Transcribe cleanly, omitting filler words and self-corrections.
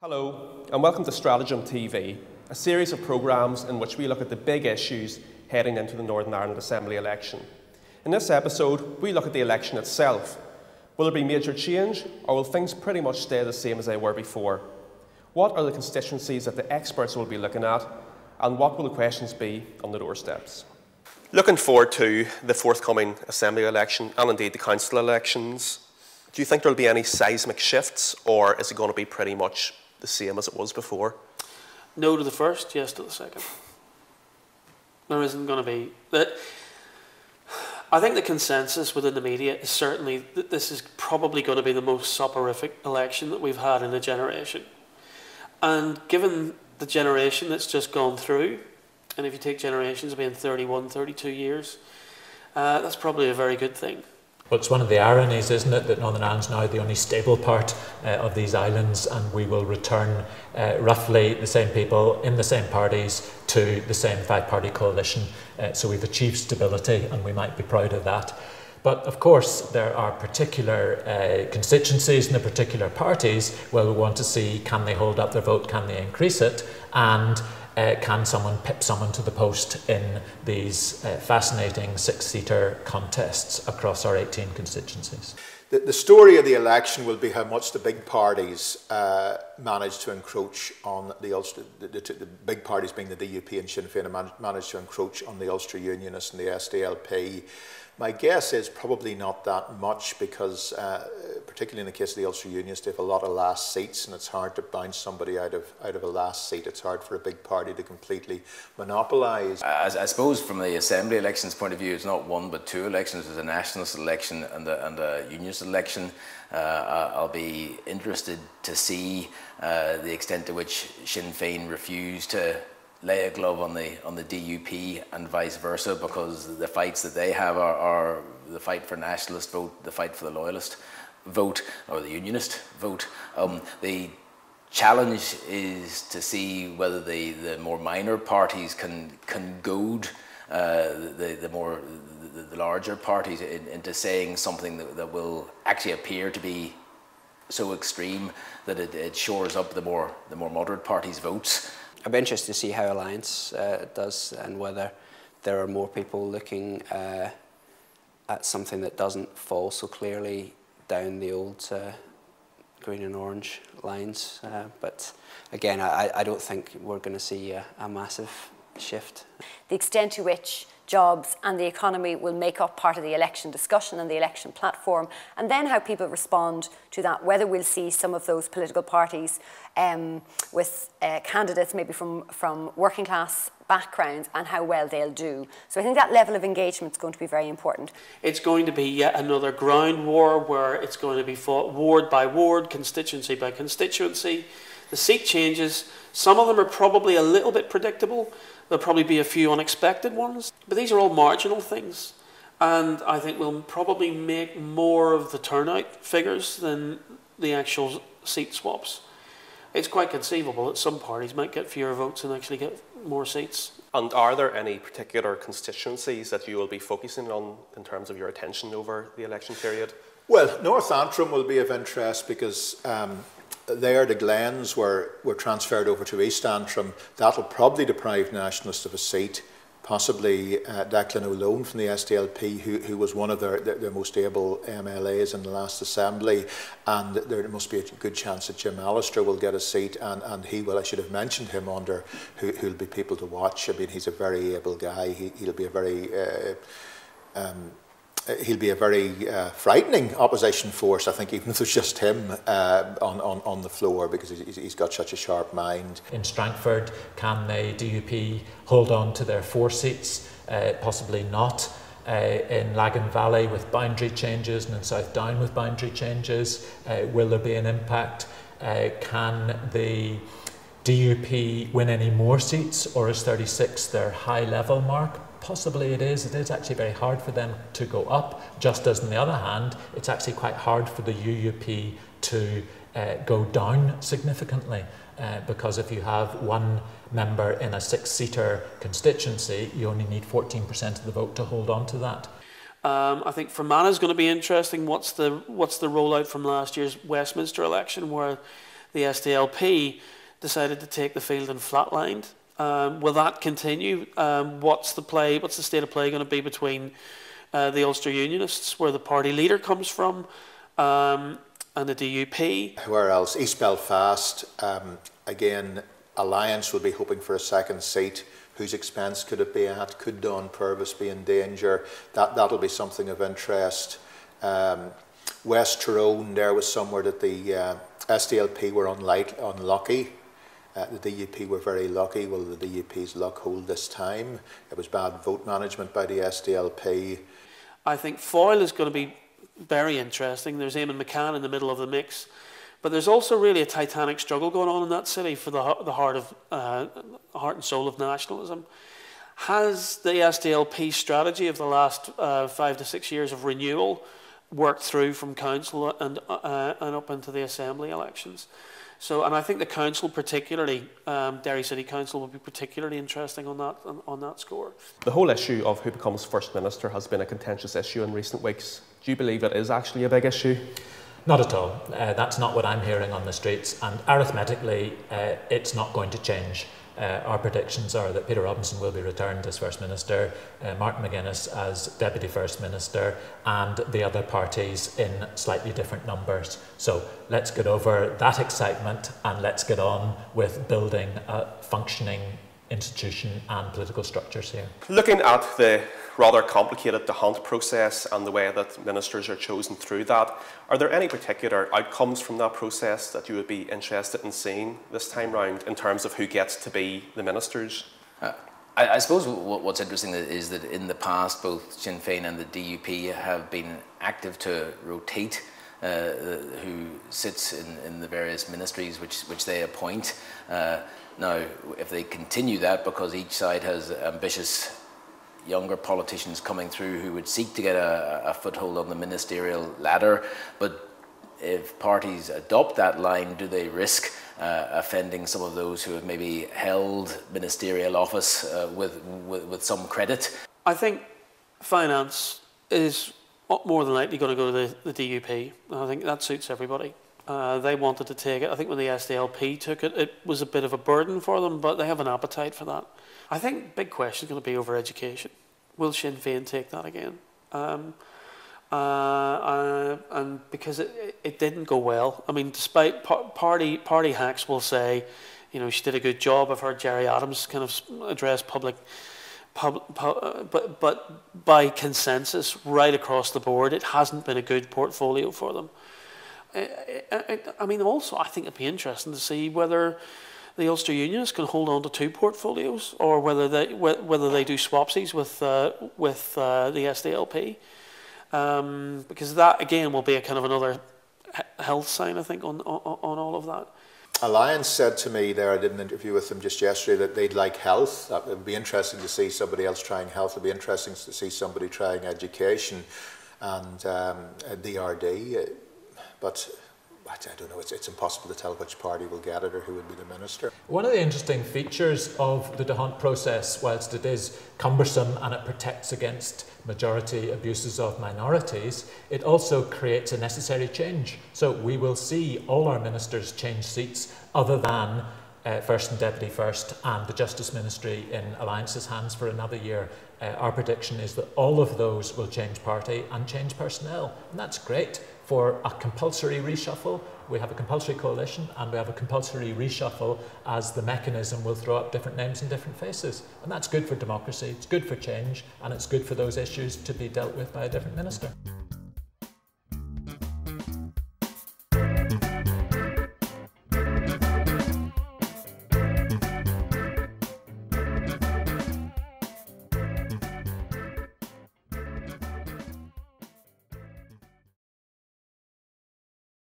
Hello and welcome to Stratagem TV, a series of programmes in which we look at the big issues heading into the Northern Ireland Assembly election. In this episode, we look at the election itself. Will there be major change, or will things pretty much stay the same as they were before? What are the constituencies that the experts will be looking at, and what will the questions be on the doorsteps? Looking forward to the forthcoming Assembly election and indeed the council elections, do you think there will be any seismic shifts, or is it going to be pretty much the same as it was before? No to the first, yes to the second. There isn't going to be. I think the consensus within the media is certainly that this is probably going to be the most soporific election that we've had in a generation. And given the generation that's just gone through, and if you take generations being 31, 32 years, that's probably a very good thing. Well, it's one of the ironies, isn't it, that Northern Ireland's now the only stable part of these islands, and we will return roughly the same people in the same parties to the same five-party coalition. So we've achieved stability, and we might be proud of that. But of course, there are particular constituencies and the particular parties where we want to see, can they hold up their vote, can they increase it, and can someone pip someone to the post in these fascinating six-seater contests across our 18 constituencies? The story of the election will be how much the big parties managed to encroach on the Ulster, the big parties being the DUP and Sinn Féin, managed to encroach on the Ulster Unionists and the SDLP. My guess is probably not that much because, particularly in the case of the Ulster Unionists, they have a lot of last seats and it's hard to bounce somebody out of a last seat. It's hard for a big party to completely monopolise. I suppose from the Assembly elections point of view, it's not one but two elections. There's a nationalist election and a unionist election. I'll be interested to see the extent to which Sinn Féin refuse to lay a glove on the DUP and vice versa, because the fights that they have are the fight for nationalist vote, the fight for the loyalist vote, or the unionist vote. The challenge is to see whether the more minor parties can goad the larger parties into saying something that will actually appear to be so extreme that it shores up the more moderate parties' votes. I'd be interested to see how Alliance does, and whether there are more people looking at something that doesn't fall so clearly down the old green and orange lines. But again, I don't think we're going to see a massive shift. The extent to which jobs and the economy will make up part of the election discussion and the election platform, and then how people respond to that, whether we'll see some of those political parties with candidates maybe from working class backgrounds and how well they'll do. So I think that level of engagement is going to be very important. It's going to be yet another ground war where it's going to be fought ward by ward, constituency by constituency. The seat changes, some of them are probably a little bit predictable. There'll probably be a few unexpected ones, but these are all marginal things. And I think we'll probably make more of the turnout figures than the actual seat swaps. It's quite conceivable that some parties might get fewer votes and actually get more seats. And are there any particular constituencies that you will be focusing on in terms of your attention over the election period? Well, North Antrim will be of interest because there the Glens were transferred over to East Antrim. That'll probably deprive Nationalists of a seat, possibly Declan O'Loan from the SDLP, who was one of their most able MLAs in the last Assembly, and there must be a good chance that Jim Allister will get a seat, and he will. I should have mentioned him under who'll be people to watch. I mean, he's a very able guy. He'll be a very frightening opposition force, I think, even if there's just him on the floor, because he's got such a sharp mind. In Strangford, can the DUP hold on to their 4 seats? Possibly not. In Lagan Valley with boundary changes, and in South Down with boundary changes, will there be an impact? Can the DUP win any more seats, or is 36 their high level mark? Possibly it is. It is actually very hard for them to go up, just as on the other hand, it's actually quite hard for the UUP to go down significantly, because if you have one member in a 6-seater constituency, you only need 14% of the vote to hold on to that. I think Fermanagh is going to be interesting. What's the rollout from last year's Westminster election, where the SDLP decided to take the field and flatlined. Will that continue? What's the state of play going to be between the Ulster Unionists, where the party leader comes from, and the DUP? Where else? East Belfast, again, Alliance will be hoping for a second seat. Whose expense could it be at? Could Dawn Purvis be in danger? That'll be something of interest. West Tyrone, there was somewhere that the SDLP were unlucky. The DUP were very lucky. Will the DUP's luck hold this time? It was bad vote management by the SDLP. I think Foyle is going to be very interesting. There's Eamon McCann in the middle of the mix. But there's also really a titanic struggle going on in that city for the heart and soul of nationalism. Has the SDLP strategy of the last 5 to 6 years of renewal worked through from council and up into the assembly elections? So, and I think the council, particularly Derry City Council, will be particularly interesting on that score. The whole issue of who becomes First Minister has been a contentious issue in recent weeks. Do you believe it is actually a big issue? Not at all. That's not what I'm hearing on the streets, and arithmetically it's not going to change. Our predictions are that Peter Robinson will be returned as First Minister, Martin McGuinness as Deputy First Minister, and the other parties in slightly different numbers. So let's get over that excitement and let's get on with building a functioning institution and political structures here. Looking at the rather complicated DeHunt process and the way that ministers are chosen through that, are there any particular outcomes from that process that you would be interested in seeing this time round in terms of who gets to be the ministers? I suppose what's interesting is that in the past both Sinn Féin and the DUP have been active to rotate who sits in the various ministries which they appoint. Now, if they continue that, because each side has ambitious younger politicians coming through who would seek to get a foothold on the ministerial ladder, but if parties adopt that line, do they risk offending some of those who have maybe held ministerial office with some credit? I think finance is more than likely going to go to the DUP. I think that suits everybody. They wanted to take it. I think when the SDLP took it, it was a bit of a burden for them, but they have an appetite for that. I think the big question is going to be over education. Will Sinn Féin take that again? And because it didn't go well. I mean, despite party hacks will say, you know, she did a good job. I've heard Jerry Adams kind of address but by consensus, right across the board, it hasn't been a good portfolio for them. I mean, also, I think it'd be interesting to see whether the Ulster Unionists can hold on to two portfolios, or whether they do swapsies with the SDLP, because that again will be a kind of another health sign, I think, on all of that. Alliance said to me there, I did an interview with them just yesterday, that they'd like health. It would be interesting to see somebody else trying health. It would be interesting to see somebody trying education and DRD. But I don't know, it's impossible to tell which party will get it or who would be the minister. One of the interesting features of the DeHunt process, whilst it is cumbersome and it protects against majority abuses of minorities, it also creates a necessary change. So we will see all our ministers change seats other than First and Deputy First and the Justice Ministry in Alliance's hands for another year. Our prediction is that all of those will change party and change personnel, and that's great. For a compulsory reshuffle, we have a compulsory coalition and we have a compulsory reshuffle as the mechanism will throw up different names and different faces. And that's good for democracy, it's good for change, and it's good for those issues to be dealt with by a different minister.